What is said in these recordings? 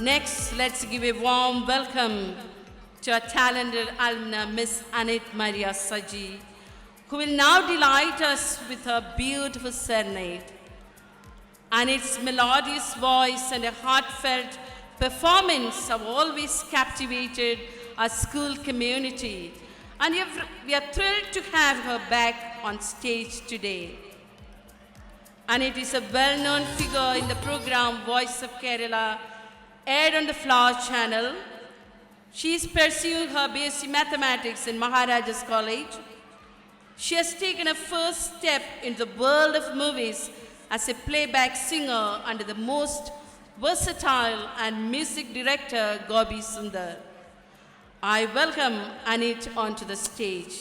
Next, let's give a warm welcome to our talented alumna, Miss Anit Maria Saji, who will now delight us with her beautiful serenade. Anit's melodious voice and a heartfelt performance have always captivated our school community, and we are thrilled to have her back on stage today. Anit is a well-known figure in the program Voice of Kerala, aired on the Flower Channel. She is pursuing her BSc Mathematics in Maharajas College. She has taken a first step in the world of movies as a playback singer under the most versatile and music director Gopi Sundar. I welcome Anit onto the stage.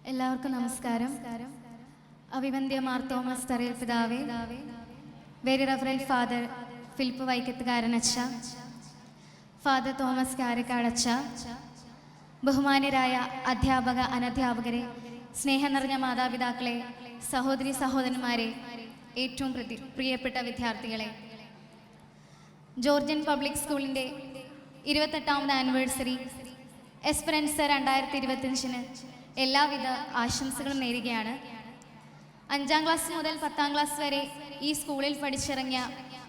എല്ലാവർക്കും നമസ്കാരം. അഭിവന്ദ്യ Mar Thomas തറയിൽ പിതാവേ, very reverend father Philip വൈക്കത്തുകാരൻ അച്ഛ, father Thomas കാരക്കാടച്ച, ബഹുമാന്യരായ അധ്യാപക അനധ്യാപകരെ, സ്നേഹം നിറഞ്ഞ മാതാപിതാക്കളെ, സഹോദരി സഹോദരന്മാരെ, ഏറ്റവും പ്രിയപ്പെട്ട വിദ്യാർത്ഥികളെ, ജോർജിയൻ പബ്ലിക് സ്കൂളിൻ്റെ 28ാമത് ആനിവേഴ്സറി എസ്പെറൻസ 2025 എല്ലാവിധ ആശംസകളും നേരുകയാണ്. 5ാം ക്ലാസ് മുതൽ 10ാം ക്ലാസ് വരെ ഈ സ്കൂളിൽ പഠിച്ചിറങ്ങിയ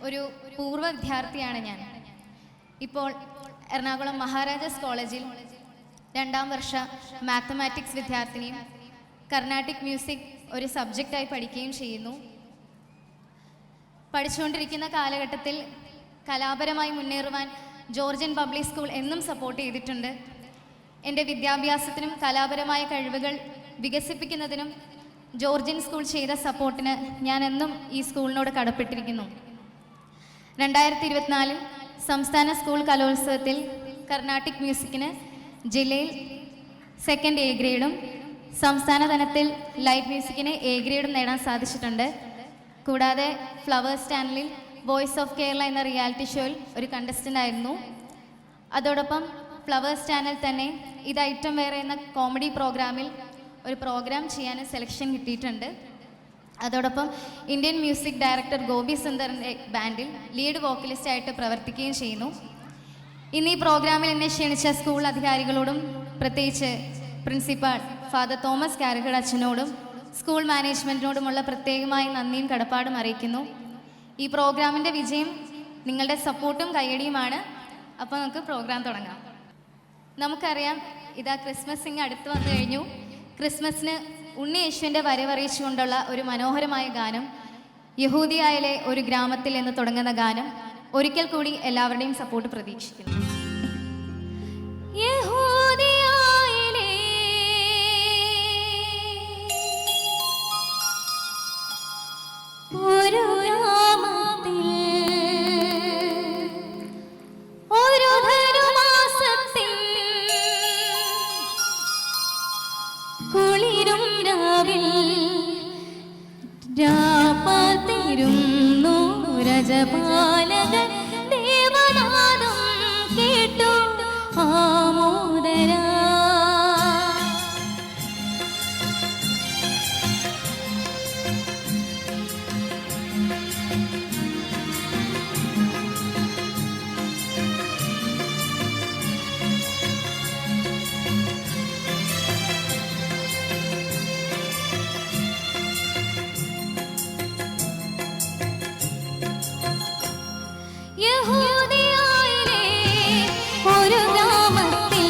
ഒരു പൂർവ്വ വിദ്യാർത്ഥിയാണ് ഞാൻ. ഇപ്പോൾ എറണാകുളം മഹാരാജാസ് കോളേജിൽ 2ാം വർഷ മാത്തമാറ്റിക്സ് വിദ്യാർത്ഥിനിയും കർണാട്ടിക് മ്യൂസിക് ഒരു സബ്ജക്റ്റായി പഠിക്കുകയും ചെയ്യുന്നു. പഠിച്ചുകൊണ്ടിരിക്കുന്ന കാലഘട്ടത്തിൽ കലാപരമായി മുന്നേറുവാൻ ജോർജിയൻ പബ്ലിക് സ്കൂൾ എന്നും സപ്പോർട്ട് ചെയ്തിട്ടുണ്ട്. എൻ്റെ വിദ്യാഭ്യാസത്തിനും കലാപരമായ കഴിവുകൾ വികസിപ്പിക്കുന്നതിനും ജോർജിയൻ സ്കൂൾ ചെയ്ത സപ്പോർട്ടിന് ഞാൻ എന്നും ഈ സ്കൂളിനോട് കടപ്പെട്ടിരിക്കുന്നു. 2024 സംസ്ഥാന സ്കൂൾ കലോത്സവത്തിൽ കർണാട്ടിക് മ്യൂസിക്കിന് ജില്ലയിൽ 2nd A ഗ്രേഡും സംസ്ഥാന തലത്തിൽ ലൈറ്റ് മ്യൂസിക്കിന് A ഗ്രേഡും നേടാൻ സാധിച്ചിട്ടുണ്ട്. കൂടാതെ ഫ്ലവേഴ്സ് ചാനലിൽ വോയിസ് ഓഫ് കേരള എന്ന റിയാലിറ്റി ഷോയിൽ ഒരു കണ്ടസ്റ്റൻ്റ് ആയിരുന്നു. അതോടൊപ്പം ഫ്ലവേഴ്സ് ചാനൽ തന്നെ ഇത് ഐറ്റം വേറെ എന്ന കോമഡി പ്രോഗ്രാമിൽ ഒരു പ്രോഗ്രാം ചെയ്യാൻ സെലക്ഷൻ കിട്ടിയിട്ടുണ്ട്. അതോടൊപ്പം ഇന്ത്യൻ മ്യൂസിക് ഡയറക്ടർ ഗോപി സുന്ദറിൻ്റെ ബാൻഡിൽ ലീഡ് വോക്കലിസ്റ്റായിട്ട് പ്രവർത്തിക്കുകയും ചെയ്യുന്നു. ഇന്ന് ഈ പ്രോഗ്രാമിൽ എന്നെ ക്ഷണിച്ച സ്കൂൾ അധികാരികളോടും പ്രത്യേകിച്ച് പ്രിൻസിപ്പാൾ ഫാദർ തോമസ് കാരക്കട അച്ഛനോടും സ്കൂൾ മാനേജ്മെൻറ്റിനോടുമുള്ള പ്രത്യേകമായി നന്ദിയും കടപ്പാടും അറിയിക്കുന്നു. ഈ പ്രോഗ്രാമിൻ്റെ വിജയം നിങ്ങളുടെ സപ്പോർട്ടും കയ്യടിയുമാണ്. അപ്പോൾ നമുക്ക് പ്രോഗ്രാം തുടങ്ങാം. നമുക്കറിയാം, ഇതാ ക്രിസ്മസ് ഇങ്ങ് അടുത്ത് വന്നു കഴിഞ്ഞു. ക്രിസ്മസിന് ഉണ്ണി യേശുവിൻ്റെ വരവറിയിച്ചുകൊണ്ടുള്ള ഒരു മനോഹരമായ ഗാനം, യഹൂദിയായിലെ ഒരു ഗ്രാമത്തിൽ എന്ന് തുടങ്ങുന്ന ഗാനം ഒരിക്കൽ കൂടി എല്ലാവരുടെയും സപ്പോർട്ട് പ്രതീക്ഷിക്കുന്നു. രജപാലകൻ ദേവനാദം കേട്ടു ആമോദരാ. യഹൂദിയായിലെ ഒരു ഗ്രാമത്തിൽ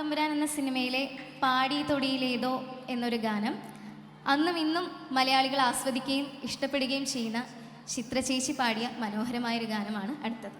തമ്പുരാൻ എന്ന സിനിമയിലെ പാടി തൊടിയിലേതോ എന്നൊരു ഗാനം അന്നും ഇന്നും മലയാളികൾ ആസ്വദിക്കുകയും ഇഷ്ടപ്പെടുകയും ചെയ്യുന്ന ചിത്ര ചേച്ചി പാടിയ മനോഹരമായൊരു ഗാനമാണ് അടുത്തത്.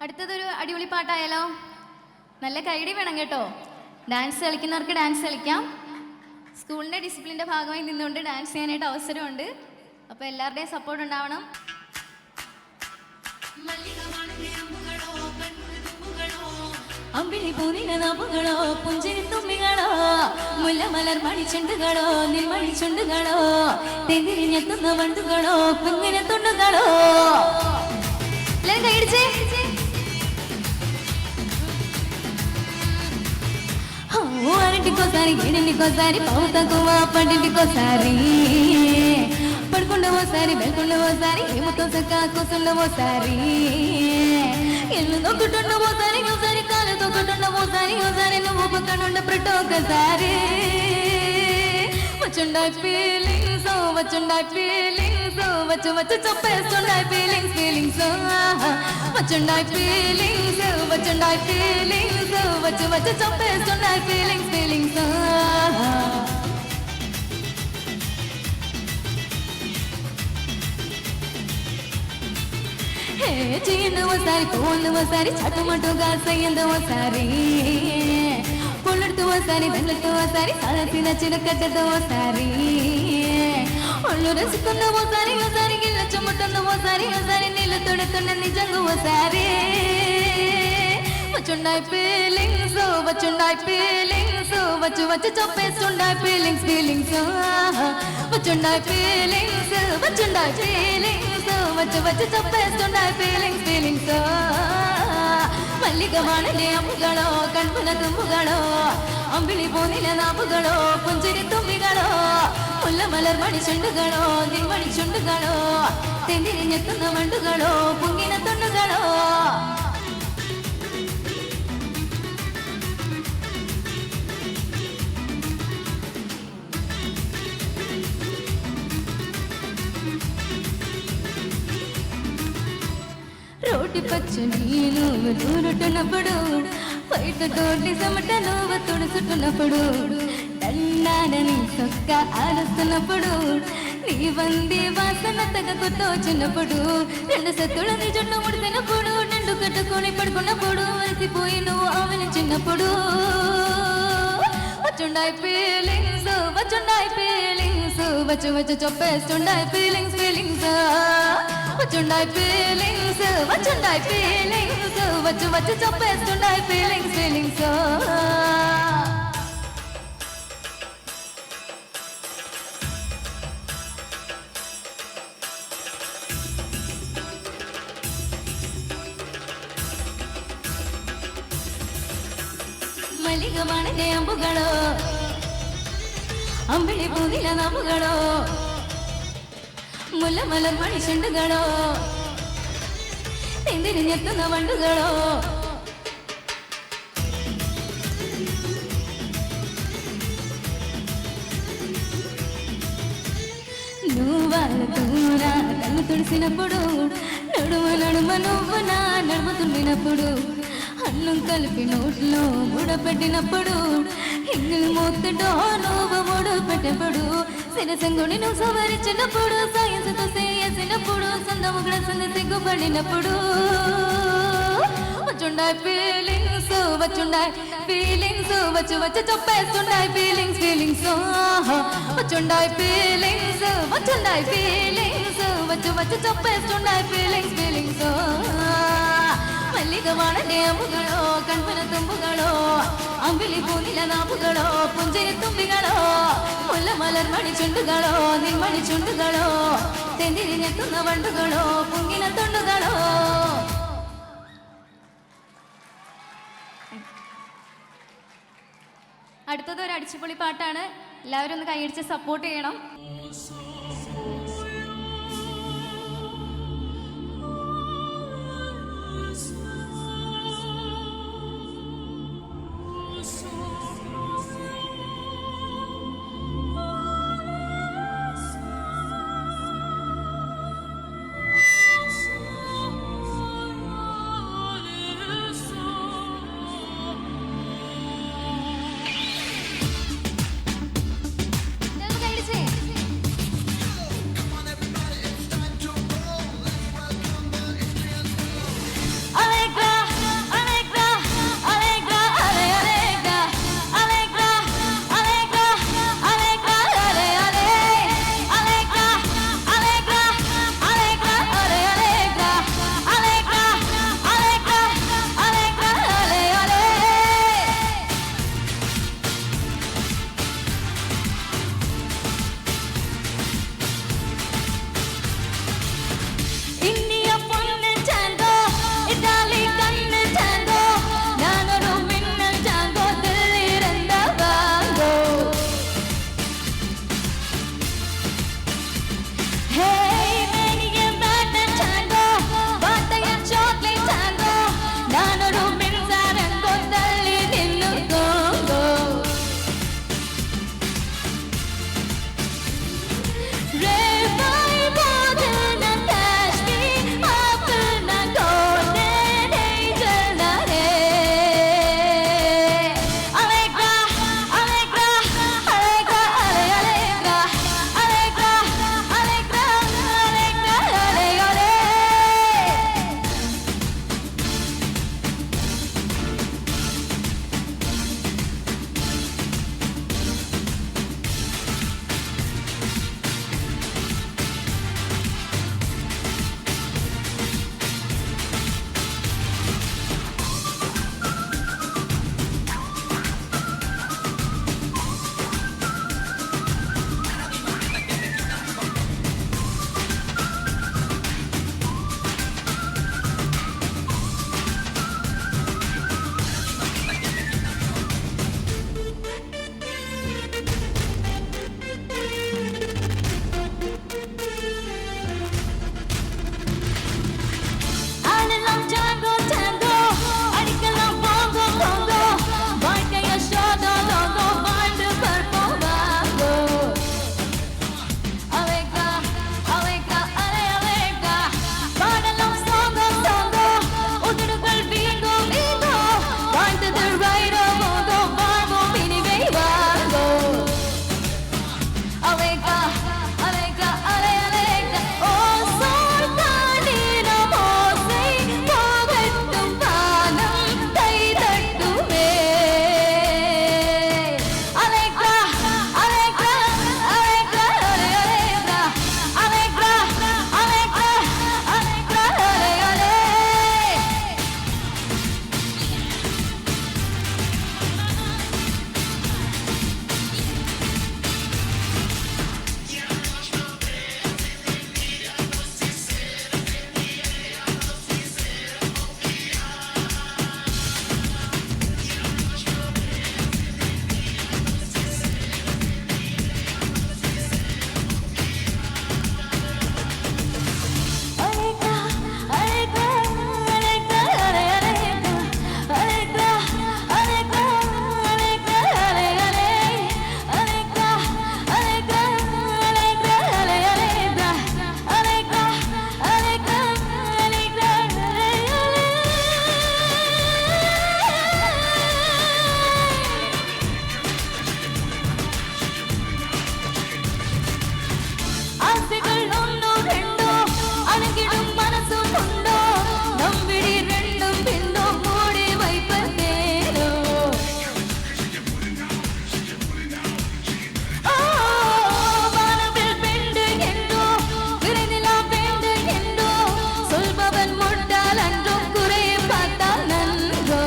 അടുത്തതൊരു അടിപൊളി പാട്ടായാലോ? നല്ല കൈഡി വേണം കേട്ടോ. ഡാൻസ് കളിക്കുന്നവർക്ക് ഡാൻസ് കളിക്കാം. സ്കൂളിൻ്റെ ഡിസിപ്ലിൻ്റെ ഭാഗമായി നിന്നുകൊണ്ട് ഡാൻസ് ചെയ്യാനായിട്ട് അവസരമുണ്ട്. അപ്പോൾ എല്ലാവരുടെയും സപ്പോർട്ട് ഉണ്ടാവണം. അമ്പിളി പൂനില നാമ്പുകളോ പുഞ്ചിരി തുമ്പികളോ മുല്ലമലർ മണിച്ചുണ്ടുകളോ നിൽമണിച്ചുണ്ടുകളോ തെന്തിരിഞ്ഞെത്തുന്ന വണ്ടുകളോ കുഞ്ഞിനെ തുണ്ടുകളോ. എല്ലാവരും കൈയടിച്ചേ. అరటికోసారి ఎనిమిదికోసారి పౌతకువ పండింటికోసారి పడుకుండా ఓసారి వెళ్కుండా ఓసారి ఏముతో సక్క కూసుండ ఓసారి ఎల్లు తొక్కుతుండ ఓసారి ఓసారి కాలు తొక్కుతుండ ఓసారి ఓసారి నువ్వు పక్కనుండ ప్రటోకసారి వచ్చుండాయి ఫీలింగ్స్ వచ్చుండాయి ఫీలింగ్స్ వచ్చు వచ్చు చెప్పేస్తుండాయి ఫీలింగ్స్ ఫీలింగ్స్ వచ్చుండాయి ఫీలింగ్స్ వచ్చుండాయి ఫీలింగ్స్ వచ్చు వచ్చు చెప్పేస్తుండాయి ఫీలింగ్స్ ఫీలింగ్స్. చీయండి ఓసారి పోండి ఓసారి చటుమటుగా సయ్యండి ఓసారి పొళ్ళుడుతూ ఓసారి దండతో ఓసారి సాలసిన చినకట్టతో ఓసారి ఒళ్ళు రసుకున్న ఓసారి ఓసారి గిల్ల చుమ్ముతున్న ఓసారి ఓసారి నీళ్ళు తొడుతున్న నిజంగా ఓసారి వచ్చుండాయి ఫీలింగ్స్ వచ్చుండాయి ఫీలింగ్స్ వచ్చు వచ్చు చెప్పేస్తుండాయి ఫీలింగ్స్ ఫీలింగ్స్ వచ్చుండాయి ఫీలింగ్స్ వచ్చుండాయి ఫీలింగ్స్ వచ్చు వచ్చు చెప్పేస్తుండాయి ఫీలింగ్స్ ఫీలింగ్స్. ಮಲ್ಲಿಗೆ ಮಾಡಲೆ ಅಂಬುಗಳೋ ಕಣ್ಪನ ತುಂಬುಗಳೋ ಅಂಬಿಳಿ ಬೋನಿಲ ನಾಪುಗಳೋ ಪುಂಜಿರಿ ತುಂಬಿಗಳೋ ಮುಲ್ಲ ಮಲರ್ ಮಣಿ ಚುಂಡುಗಳೋ ನಿಮ್ಮಣಿ ಚುಂಡುಗಳೋ ತೆಂದಿರಿ ನೆತ್ತುന്ന ಮಂಡುಗಳೋ ಪುಂಗಿನ ತುಂಡುಗಳೋ. రోటి పచ్చని నువ్వు దూరుతున్నప్పుడు బయట తోటి చెమట నువ్వు తుడుచుతున్నప్పుడు దండానని సొక్క ఆరుస్తున్నప్పుడు నీ వంది వాసన తగకు తోచినప్పుడు రెండు సత్తులని జుట్టు ముడిసినప్పుడు నిండు కట్టుకొని పడుకున్నప్పుడు వలసిపోయి నువ్వు ఆవలించినప్పుడు వచ్చుండాయి ఫీలింగ్స్ వచ్చుండాయి ఫీలింగ్స్ వచ్చు వచ్చు చెప్పేస్తుండాయి ఫీలింగ్స్ ఫీలింగ్స్ వచ్చుండాయి ఫీలింగ్స్ వచ్చుండాయి ఫీలింగ్స్ వచ్చు వచ్చు చెప్పేస్తుండాయి ఫీలింగ్స్ ఫీలింగ్స్. ಮಲ್ಲಿಗೆ ಮಾಡದೆ ಅಂಬುಗಳೋ ಅಂಬಿಳಿ ಬೂದಿಲ ನಾಮುಗಳೋ ಮುಲ್ಲ ಮಲರ್ ಮಣಿ ಚೆಂಡುಗಳೋ ತೆಂದಿರಿ ನೆತ್ತುന്ന വണ്ടുകളോ నువ్వాల దూర తను తుడిసినప్పుడు నడుమ నడుమ నువ్వు నా నడుమ తుమ్మినప్పుడు అన్నం కలిపి నోట్లో ముడపెట్టినప్పుడు ఇంగిలి మూతటో నువ్వు ముడు పెట్టప్పుడు సిరసంగుని నువ్వు సవరించినప్పుడు సైన్స్తో చేసినప్పుడు సందముగడ సంద సిగ్గుపడినప్పుడు వచ్చుండాయి ఫీలింగ్స్ వచ్చుండాయి ఫీలింగ్స్ వచ్చు వచ్చు చెప్పేస్తుండాయి ఫీలింగ్స్ ఫీలింగ్స్ వచ్చుండాయి ఫీలింగ్స్ వచ్చుండాయి ఫీలింగ్స్ వచ్చు వచ్చు చెప్పేస్తుండాయి ఫీలింగ్స్ ఫీలింగ్స్. ಮಲ್ಲಿಗೆ ಮಾಡದೆ ಅಂಬುಗಳೋ ಕಣ್ಪನ ತುಂಬುಗಳೋ ಅಂಬಿಳಿ ಪೂನಿಲ ನಾಪುಗಳೋ ಪುಂಜಿರಿ ತುಂಬಿಗಳೋ ಮುಲ್ಲ ಮಲರ್ ಮಣಿ ಚುಂಡುಗಳೋ ನಿಮ್ಮಣಿ ಚುಂಡುಗಳೋ ತೆಂದಿರಿ ನೆತ್ತುന്ന വണ്ടുകളോ പുങ്ങിന തൊണ്ടുകളോ. അടുത്തത് ഒരു അടിച്ചുപൊളി പാട്ടാണ്. എല്ലാവരും ഒന്ന് കൈയടിച്ച് സപ്പോർട്ട് ചെയ്യണം. tango tango அடிக்கலாம் bongo bongo வாழ்க்கைய ஷோதோ லோகோ வாழ்ந்து பார்ப்போம் வாங்கோ அவேகா அவேகா அலே அவேகா பாடலாம் songo songo உதடுகள் வீங்கோ வீங்கோ வாழ்ந்தது ரைடோ போதோ வாழ்வோம் இனிமே வாங்கோ அவேகா அவேகா அலே அவேகா ஓ சோர்தானே நமோசை போகட்டும் வானம் கை தட்டுமே அவேகா அவேகா அவேகா அலே அவேகா அவேகா அவேகா அவேகா அலே அலே அலேகா அலேகா அலேகா அலே அலேகா அலேகா அலேகா அலேகா அலே அலே அலேகா அலேகா அலேகா அலே அலேகா அலேகா அலேகா அலேகா அலே ஆசைகள் ஒன்னோ ரெண்டோ அணுகிடும் மனசும் உண்டோ நம்பிடி ரெண்டும் பின்னோ மூடி வைப்பதேனோ ஓ வானவில் பெண்டு என்றோ விரைநிலா பெண்டு என்றோ சொல்பவன் முட்டாள் அன்றோ குறையை பார்த்தால் நன்றோ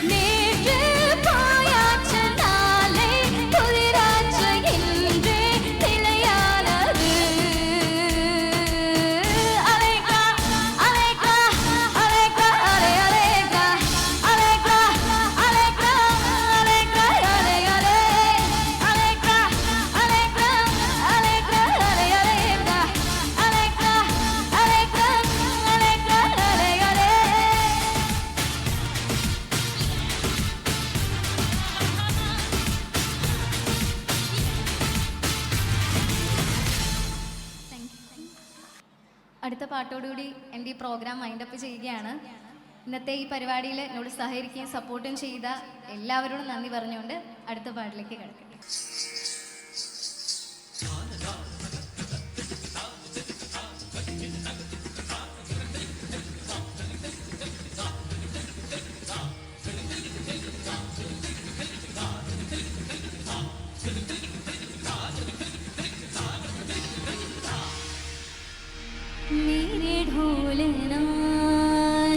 நேற்று போயாச்சு நாளை புதிராச்சு இன்றே நிலையானது அலேகா அலேகா அலேகா அலே அலேகா அலேகா அலேகா அலேகா அலே அலே அலேகா அலேகா அலேகா அலே அலேகா அலேகா அலேகா அலேகா அலே அலே അടുത്ത പാട്ടോടുകൂടി എൻ്റെ ഈ പ്രോഗ്രാം വൈൻഡപ്പ് ചെയ്യുകയാണ്. ഇന്നത്തെ ഈ പരിപാടിയിൽ എന്നോട് സഹകരിക്കുകയും സപ്പോർട്ടും ചെയ്ത എല്ലാവരോടും നന്ദി പറഞ്ഞുകൊണ്ട് അടുത്ത പാട്ടിലേക്ക് കിടക്കട്ടെ. मेरे ढोलना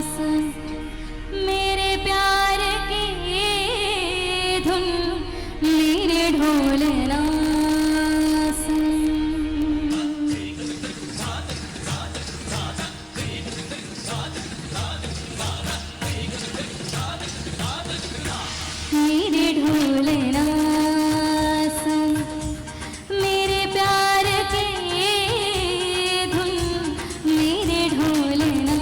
सुन मेरे प्यार की धुन मेरे ढोलना सुन मेरे ढोलना सुन मेरे प्यार की धुन मेरे ढोलना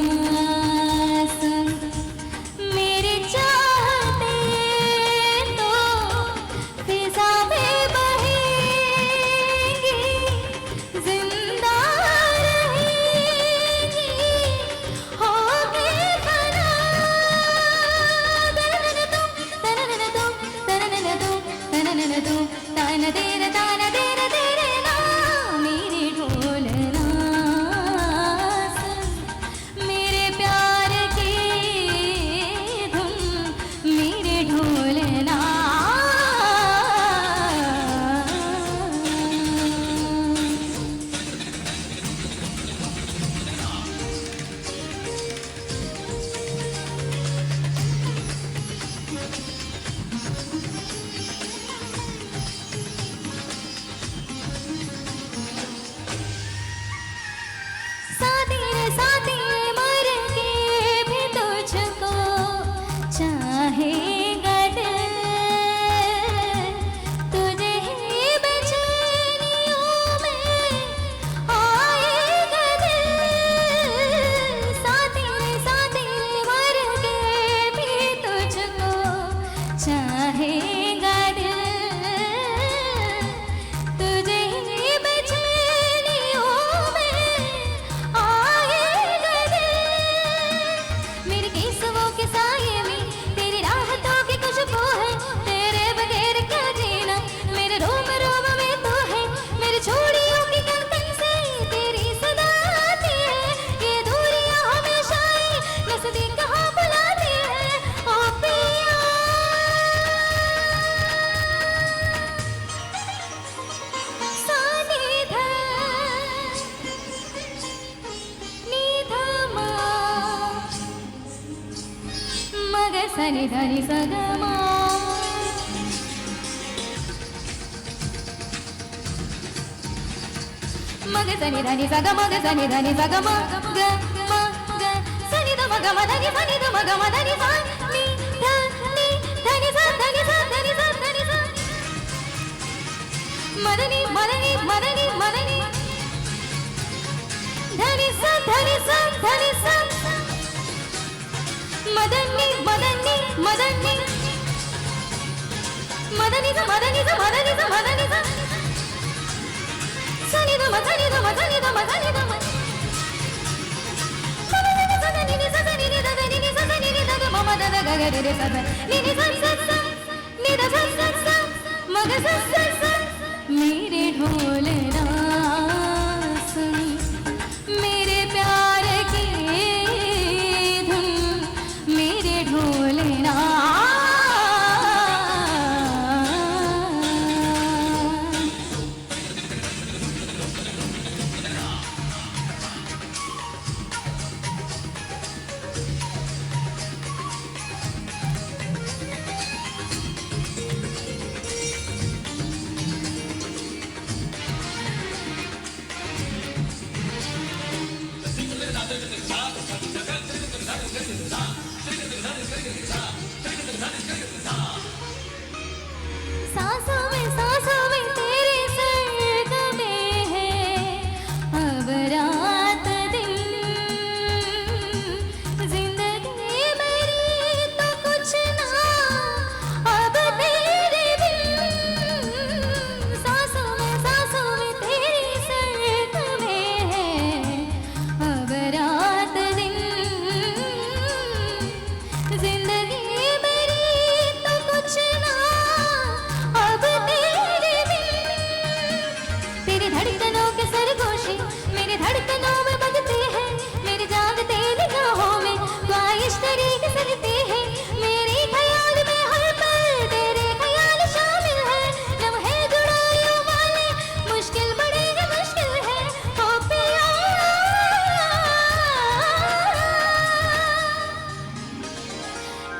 sani dhani sagama maga sani dhani sagama ga sani dhani sagama ga ma ga sani da maga ma dhani sani da maga ma dhani sa ni dhani dhani sa dhani sa dhani sa dhani sa madani madani madani madani dhani sa dhani sa dhani sa madani madani madani madani sa madani sa madani sa madani sa sani da madani da madani da madani da madani sa dhani ni sa dhani ni da dhani ni sa dhani ni da mama da da ga ga re sa ni ni sa sa sa ni da sa sa sa maga sa sa sa मेरे ढोल ना सुन मेरे प्यार की धुन मेरे ढोल ना सांसों में तेरे सर्ग में है अब रात दिन जिंदगी मेरी तो कुछ ना अब तेरे बिन सांसों में तेरे सर्ग में है अब रात दिन जिंदगी मेरी तो कुछ ना अब तेरे बिन तेरी धड़कनों के सरगोशे मेरे धड़कनों में बजते हैं मेरे जागते निगाहों में ख्वाहिश तेरी फिसलती है मेरे ख्याल में हर पल तेरे ख्याल शामिल है लम्हे जुड़ाइयों वाले मुश्किल बड़े ही मुश्किल है ओ पिया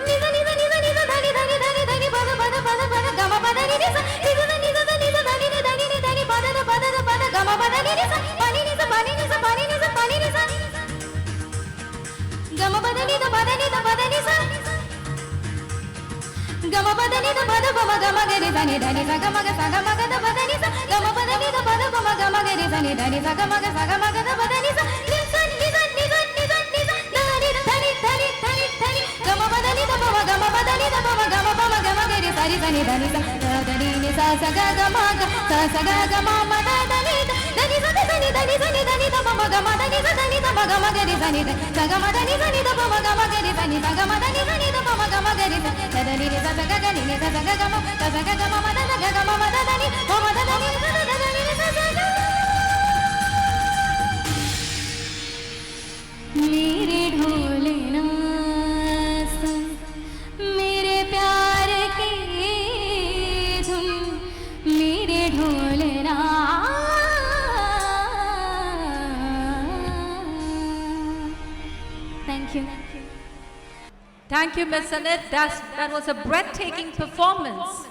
निजा निजा निजा निजा धनी धनी धनी धनी पद पद पद पद गम पद नि निजा निजा निजा निजा धनी नि धनी नि धनी पद पद पद गम पद नि निजा पानी निजा पानी निजा पानी निजा पानी निजा गम पद नि द पद नि द पद निजा गम पद नि द पद पम गम ग रे धनी धनी सा गम ग सा गम ग द पद निजा गम पद नि द पद पम गम ग रे धनी धनी सा गम ग द पद निजा निजा निजा निजा निजा निजा धनी धनी धनी धनी धनी गम पद नि द पम गम पद नि द पम गम पम गम ग रे सारी धनी धनी सा धनी नि सा सा ग ग म ग सा सा ग ग म म द धनी धनी सा धनी धनी धनी धनी द पम गम धनी सा धनी द म गम ग रे धनी सा गम धनी धनी द पम गम ग रे धनी सा गम धनी धनी द पम गम ग रे सा धनी नि सा सा ग ग नि सा सा ग ग म सा सा ग ग म म द ग ग म म द धनी म म द धनी सा द धनी नि सा सा ग मेरे ढोल ना सुन मेरे प्यार की धुन मेरे ढोल ना thank you Thank you, Ms. Annette. That was a breathtaking performance.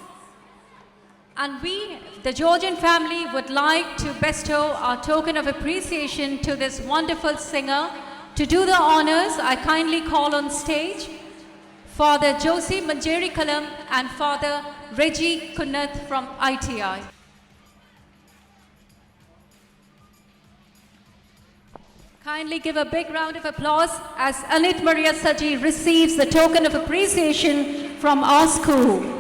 And we, the Georgian family, would like to bestow our token of appreciation to this wonderful singer. To do the honors, I kindly call on stage Father Josie Manjeri Kalam and Father Reggie Kunnath from ITI. Kindly give a big round of applause as Anit Maria Saji receives the token of appreciation from our school.